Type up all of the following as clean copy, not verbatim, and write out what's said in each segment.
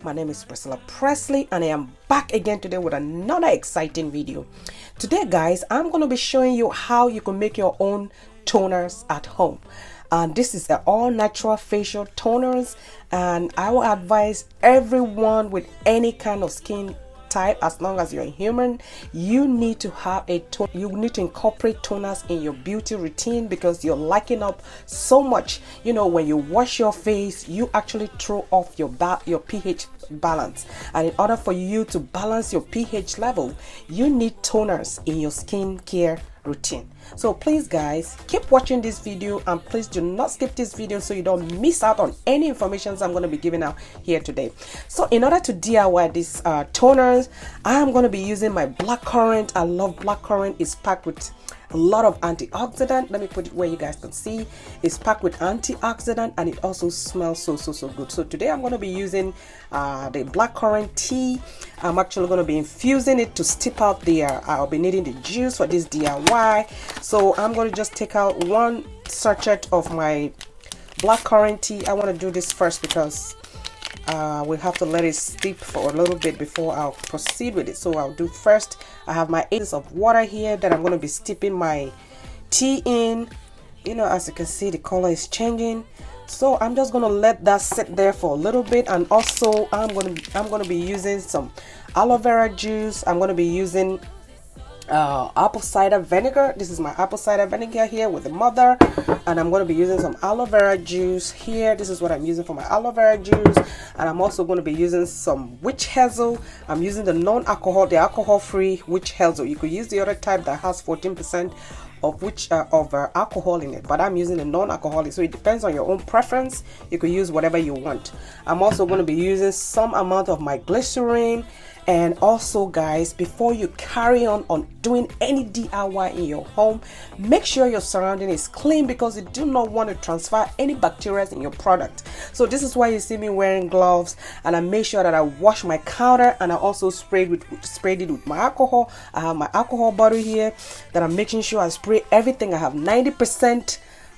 My name is Priscilla Presley and I am back again today with another exciting video. Today guys, I'm going to be showing you how you can make your own toners at home. And this is an all-natural facial toners, and I will advise everyone with any kind of skin type, as long as you're a human, you need to have a tone. You need to incorporate toners in your beauty routine because you're lacking up so much. You know, when you wash your face, you actually throw off your pH balance, and in order for you to balance your pH level, you need toners in your skincare routine. So please guys, keep watching this video and please do not skip this video so you don't miss out on any information I'm going to be giving out here today. So in order to DIY these toners, I am going to be using my blackcurrant. I love blackcurrant. It's packed with a lot of antioxidant. Let me put it where you guys can see. It's packed with antioxidant and it also smells so good. So today I'm going to be using the blackcurrant tea. I'm actually going to be infusing it to steep out the I'll be needing the juice for this DIY. So I'm going to just take out one sachet of my blackcurrant tea. I want to do this first because we have to let it steep for a little bit before I'll proceed with it. So I'll do first, I have my 8 ounces of water here that I'm going to be steeping my tea in. You know, as you can see, the color is changing. So I'm just going to let that sit there for a little bit. And also I'm going to be using some aloe vera juice. I'm going to be using apple cider vinegar. This is my apple cider vinegar here with the mother, and I'm going to be using some aloe vera juice here. This is what I'm using for my aloe vera juice, and I'm also going to be using some witch hazel. I'm using the non-alcohol, the alcohol-free witch hazel. You could use the other type that has 14% of alcohol in it, but I'm using a non-alcoholic, so it depends on your own preference. You could use whatever you want. I'm also going to be using some amount of my glycerin. And also guys, before you carry on doing any DIY in your home, make sure your surrounding is clean because you do not want to transfer any bacteria in your product. So this is why you see me wearing gloves, and I make sure that I wash my counter, and I also sprayed it with my alcohol. I have my alcohol bottle here that I'm making sure I spray everything. I have 90%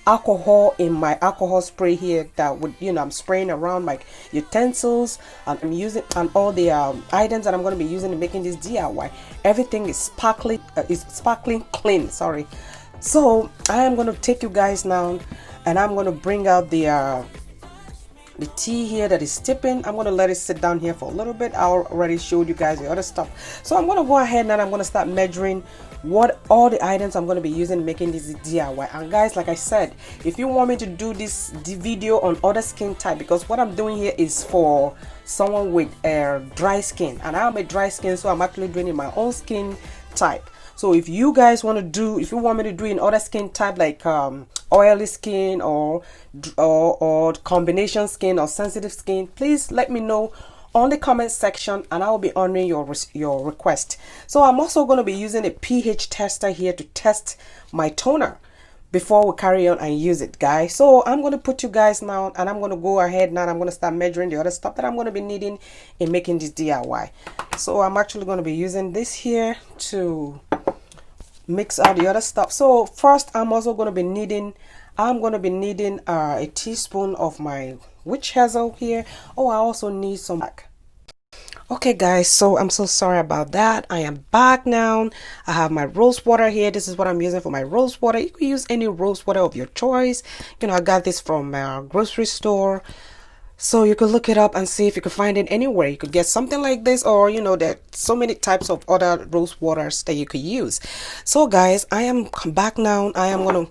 alcohol in my alcohol spray here that would, you know, I'm spraying around my utensils, and I'm using on all the items that I'm going to be using in making this DIY. Everything is sparkling clean, sorry. So I am going to take you guys now, and I'm going to bring out the tea here that is steeping. I'm going to let it sit down here for a little bit. I already showed you guys the other stuff, so I'm going to go ahead and I'm going to start measuring what all the items I'm going to be using making this DIY. And guys, like I said, if you want me to do this video on other skin type, because what I'm doing here is for someone with dry skin, and I'm a dry skin, so I'm actually doing it in my own skin type. So if you guys want to do, if you want me to do in other skin type like oily skin or combination skin or sensitive skin, please let me know on the comment section and I will be honoring your request. So I'm also going to be using a pH tester here to test my toner before we carry on and use it, guys. So I'm going to put you guys now, and I'm going to go ahead now, I'm going to start measuring the other stuff that I'm going to be needing in making this DIY. So I'm actually going to be using this here to mix out the other stuff. So first I'm also going to be needing a teaspoon of my witch hazel here. Oh, I also need some. Okay guys, so I'm so sorry about that. I am back now. I have my rose water here. This is what I'm using for my rose water. You can use any rose water of your choice. You know, I got this from a grocery store, so you could look it up and see if you could find it anywhere. You could get something like this, or you know, there are so many types of other rose waters that you could use. So guys, I am back now. I am gonna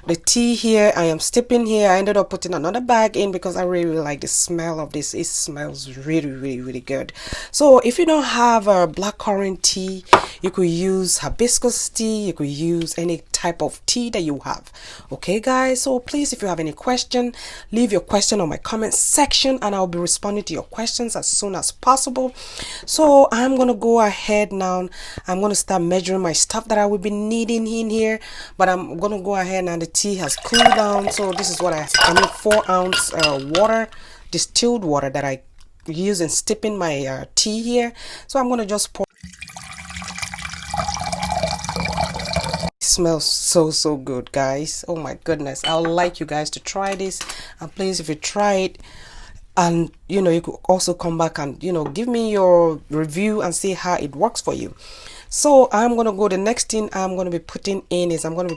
the tea here, I am steeping here. I ended up putting another bag in because I really like the smell of this. It smells really good. So if you don't have a blackcurrant tea, you could use hibiscus tea. You could use any type of tea that you have. Okay guys, so please, if you have any question, leave your question on my comment section and I'll be responding to your questions as soon as possible. So I'm gonna go ahead now. I'm gonna start measuring my stuff that I will be needing in here, but I'm gonna go ahead, and the tea has cooled down. So this is what I need 4 ounce water, distilled water that I use in steeping my tea here. So I'm gonna just pour. It smells so good, guys. Oh my goodness, I would like you guys to try this, and please, if you try it, And you know, you could also come back and, you know, give me your review and see how it works for you. So I'm gonna go, the next thing I'm gonna be putting in is I'm gonna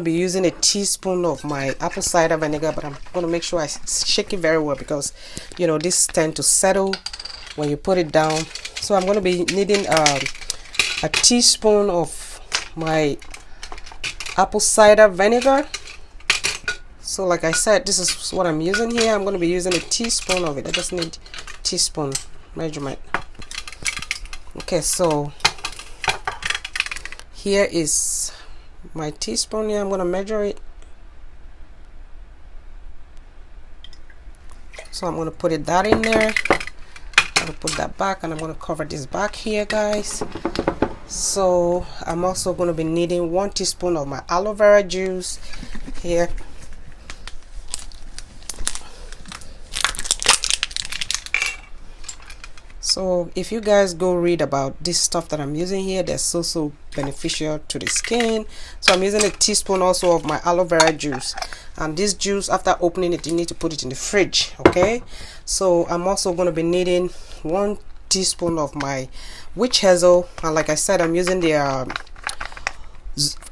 be using a teaspoon of my apple cider vinegar, but I'm gonna make sure I shake it very well, because you know, this tend to settle when you put it down. So I'm gonna be needing a teaspoon of my apple cider vinegar. So like I said, this is what I'm using here. I'm going to be using a teaspoon of it. I just need teaspoon measurement. Okay, so here is my teaspoon here. I'm going to measure it. So I'm going to put that in there. I'm going to put that back, and I'm going to cover this back here, guys. So I'm also going to be needing 1 teaspoon of my aloe vera juice here. So if you guys go read about this stuff that I'm using here, they're so beneficial to the skin. So I'm using a teaspoon also of my aloe vera juice, and this juice, after opening it, you need to put it in the fridge. Okay, so I'm also going to be needing 1 teaspoon of my witch hazel, and like I said, I'm using the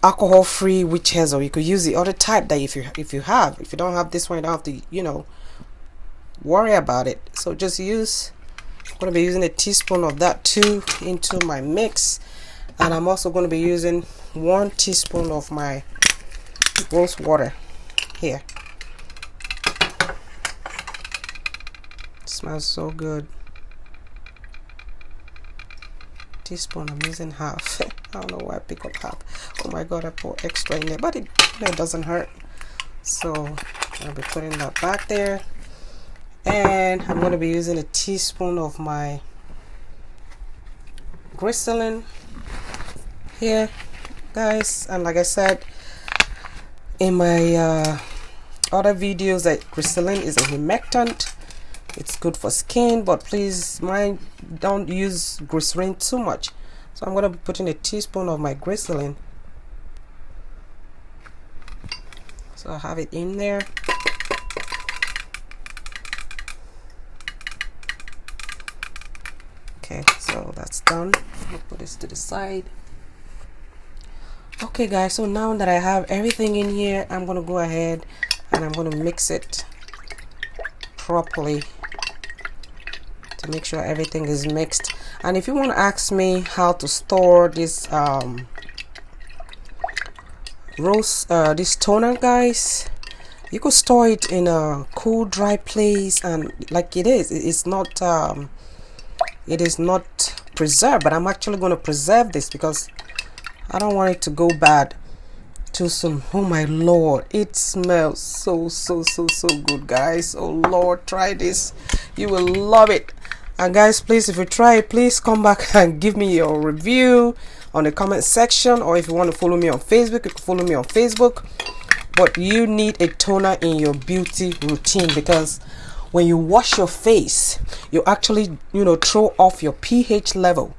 alcohol free witch hazel. You could use the other type that if you don't have this one, you don't have to, you know, worry about it. So just use, I'm going to be using a teaspoon of that too into my mix. And I'm also going to be using 1 teaspoon of my rose water here. It smells so good. Teaspoon, I'm using half. I don't know why I pick up half. Oh my god, I put extra in there, but it doesn't hurt. So I'll be putting that back there. And I'm going to be using a teaspoon of my glycerin here, guys. And like I said in my other videos, that glycerin is a humectant. It's good for skin, but please don't use glycerin too much. So I'm going to be putting a teaspoon of my glycerin. So I have it in there. Okay, so that's done. I'll put this to the side. Okay guys, so now that I have everything in here, I'm going to go ahead and I'm going to mix it properly to make sure everything is mixed. And if you want to ask me how to store this this toner, guys, you could store it in a cool, dry place, and like it's not preserved, but I'm actually going to preserve this because I don't want it to go bad too soon. Oh my lord, it smells so good, guys. Oh lord, try this, you will love it. And guys, please, if you try it, please come back and give me your review on the comment section, or if you want to follow me on Facebook, you can follow me on Facebook. But you need a toner in your beauty routine, because when you wash your face, you actually, you know, throw off your pH level.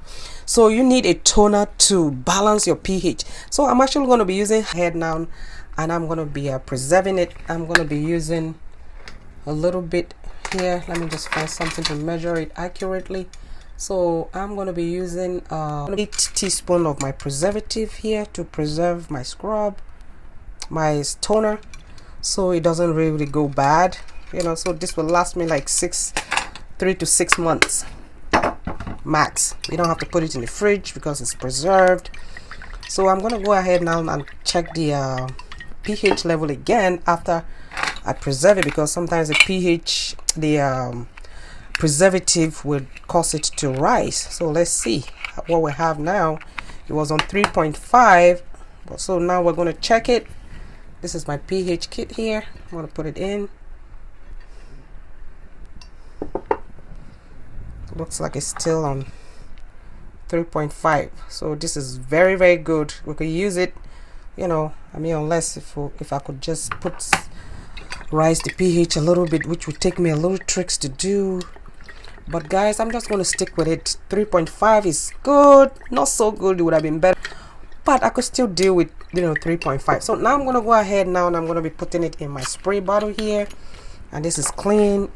So you need a toner to balance your pH. So I'm actually going to be using head now, and I'm going to be preserving it. I'm going to be using a little bit here. Let me just find something to measure it accurately. So I'm going to be using 8 teaspoons of my preservative here to preserve my scrub, my toner, so it doesn't really go bad, you know. So this will last me like 3 to 6 months max. You don't have to put it in the fridge because it's preserved. So I'm going to go ahead now and check the pH level again after I preserve it, because sometimes the pH, the preservative will cause it to rise. So let's see what we have now. It was on 3.5, so now we're going to check it. This is my pH kit here. I'm going to put it in. Looks like it's still on 3.5. So this is very good. We could use it, you know, I mean, unless if I could just rise the pH a little bit, which would take me a little tricks to do. But guys, I'm just going to stick with it. 3.5 is good. Not so good, it would have been better, but I could still deal with, you know, 3.5. So now I'm going to go ahead now, and I'm going to be putting it in my spray bottle here. and this is clean.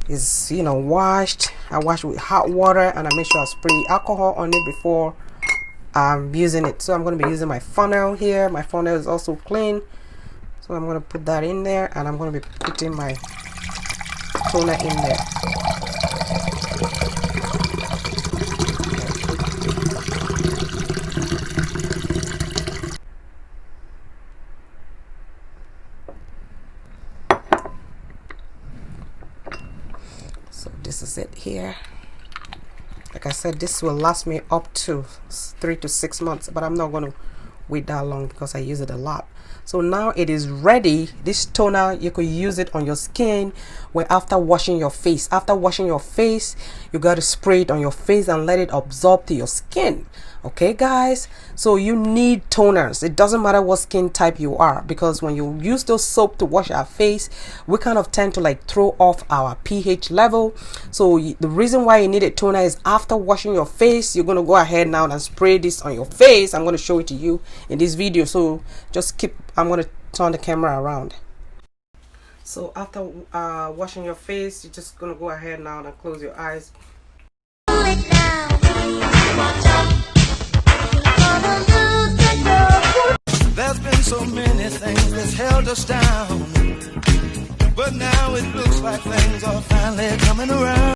It's, you know, washed. I wash with hot water, and I make sure I spray alcohol on it before I'm using it. So I'm going to be using my funnel here. My funnel is also clean, so I'm going to put that in there, and I'm going to be putting my toner in there. So this is it here. Like I said, this will last me up to 3 to 6 months, but I'm not going to wait that long because I use it a lot. So now it is ready. This toner, you could use it on your skin where after washing your face. After washing your face, you got to spray it on your face and let it absorb to your skin. Okay, guys? So you need toners. It doesn't matter what skin type you are, because when you use those soap to wash our face, we kind of tend to like throw off our pH level. So the reason why you need a toner is after washing your face, you're going to go ahead now and spray this on your face. I'm going to show it to you in this video. So just keep, I'm going to turn the camera around. So after washing your face, you're just going to go ahead now and close your eyes. There's been so many things that's held us down, but now it looks like things are finally coming around.